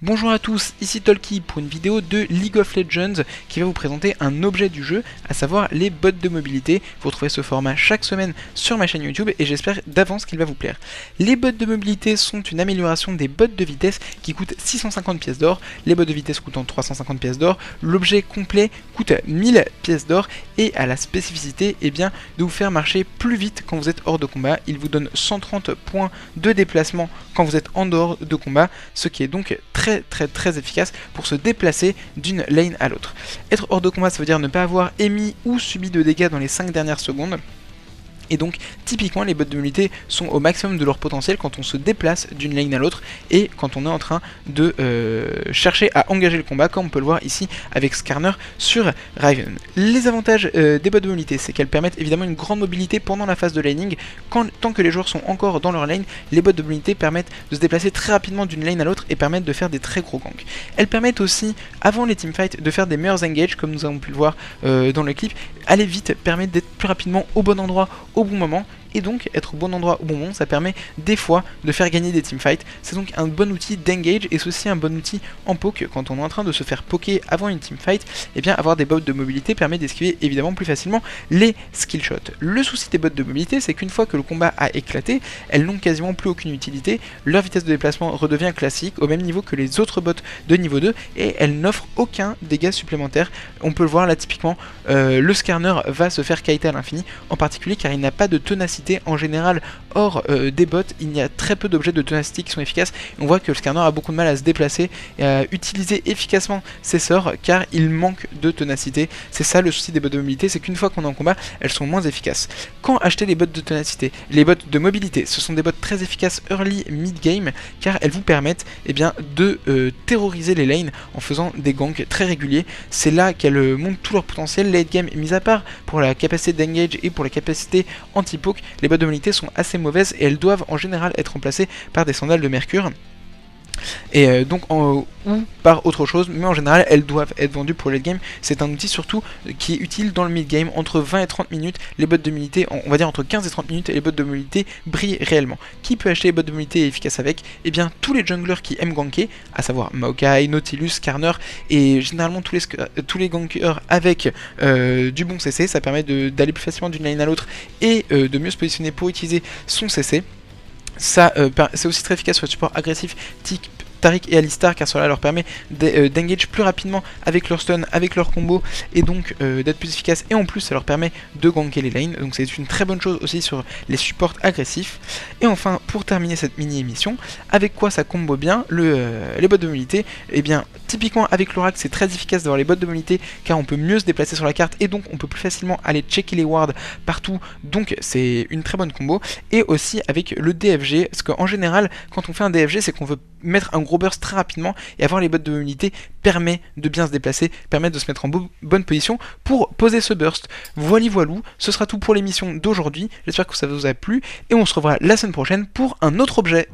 Bonjour à tous, ici Tolki pour une vidéo de League of Legends qui va vous présenter un objet du jeu, à savoir les bots de mobilité. Vous retrouvez ce format chaque semaine sur ma chaîne YouTube et j'espère d'avance qu'il va vous plaire. Les bots de mobilité sont une amélioration des bots de vitesse qui coûtent 650 pièces d'or, les bots de vitesse coûtant 350 pièces d'or, l'objet complet coûte 1000 pièces d'or et a la spécificité de vous faire marcher plus vite quand vous êtes hors de combat. Il vous donne 130 points de déplacement quand vous êtes en dehors de combat, ce qui est donc très efficace pour se déplacer d'une lane à l'autre. Être hors de combat, ça veut dire ne pas avoir émis ou subi de dégâts dans les 5 dernières secondes. Et donc, typiquement, les bots de mobilité sont au maximum de leur potentiel quand on se déplace d'une lane à l'autre et quand on est en train de chercher à engager le combat, comme on peut le voir ici avec Skarner sur Riven. Les avantages des bots de mobilité, c'est qu'elles permettent évidemment une grande mobilité pendant la phase de laning. Tant que les joueurs sont encore dans leur lane, les bots de mobilité permettent de se déplacer très rapidement d'une lane à l'autre et permettent de faire des très gros ganks. Elles permettent aussi, avant les teamfights, de faire des meilleurs engages, comme nous avons pu le voir dans le clip. Aller vite permet d'être plus rapidement au bon endroit, au bon moment, et donc être au bon endroit au bon moment, ça permet des fois de faire gagner des teamfights. C'est donc un bon outil d'engage et c'est aussi un bon outil en poke quand on est en train de se faire poker avant une teamfight. Et bien avoir des bots de mobilité permet d'esquiver évidemment plus facilement les skill shots. Le souci des bots de mobilité, c'est qu'une fois que le combat a éclaté, elles n'ont quasiment plus aucune utilité. Leur vitesse de déplacement redevient classique au même niveau que les autres bots de niveau 2 et elles n'offrent aucun dégât supplémentaire. On peut le voir là typiquement, le Skarner va se faire kiter à l'infini, en particulier car il n'a pas de ténacité. En général, hors des bots, il y a très peu d'objets de ténacité qui sont efficaces. On voit que le Skarner a beaucoup de mal à se déplacer et à utiliser efficacement ses sorts car il manque de ténacité. C'est ça le souci des bots de mobilité, c'est qu'une fois qu'on est en combat, elles sont moins efficaces. Quand acheter les bots de ténacité? Les bots de mobilité, ce sont des bots très efficaces early mid-game car elles vous permettent de terroriser les lanes en faisant des ganks très réguliers. C'est là qu'elles montrent tout leur potentiel. Late game, mis à part pour la capacité d'engage et pour la capacité anti-poke, les bots de mobilité sont assez mauvaises et elles doivent en général être remplacées par des sandales de mercure. Et ou par autre chose, mais en général elles doivent être vendues pour le late game. C'est un outil surtout qui est utile dans le mid game. Entre 20 et 30 minutes, les bots de mobilité, on va dire entre 15 et 30 minutes, et les bots de mobilité brillent réellement. Qui peut acheter les bots de mobilité efficaces avec? Eh bien tous les junglers qui aiment ganker, à savoir Maokai, Nautilus, Skarner, et généralement tous les gankers avec du bon CC. Ça permet d'aller plus facilement d'une lane à l'autre et de mieux se positionner pour utiliser son CC. Ça, c'est aussi très efficace sur le support agressif type Taric et Alistar, car cela leur permet d'engage plus rapidement avec leur stun, avec leur combo, et donc d'être plus efficace, et en plus ça leur permet de ganker les lanes, donc c'est une très bonne chose aussi sur les supports agressifs. Et enfin, pour terminer cette mini-émission, avec quoi ça combo bien les bots de mobilité? Eh bien, typiquement avec l'Oracle, c'est très efficace d'avoir les bots de mobilité, car on peut mieux se déplacer sur la carte, et donc on peut plus facilement aller checker les wards partout, donc c'est une très bonne combo. Et aussi avec le DFG, parce qu'en général, quand on fait un DFG, c'est qu'on veut mettre un gros burst très rapidement, et avoir les bots de mobilité permet de bien se déplacer, permet de se mettre en bonne position pour poser ce burst. Voilou, ce sera tout pour l'émission d'aujourd'hui, j'espère que ça vous a plu, et on se revoit la semaine prochaine pour un autre objet.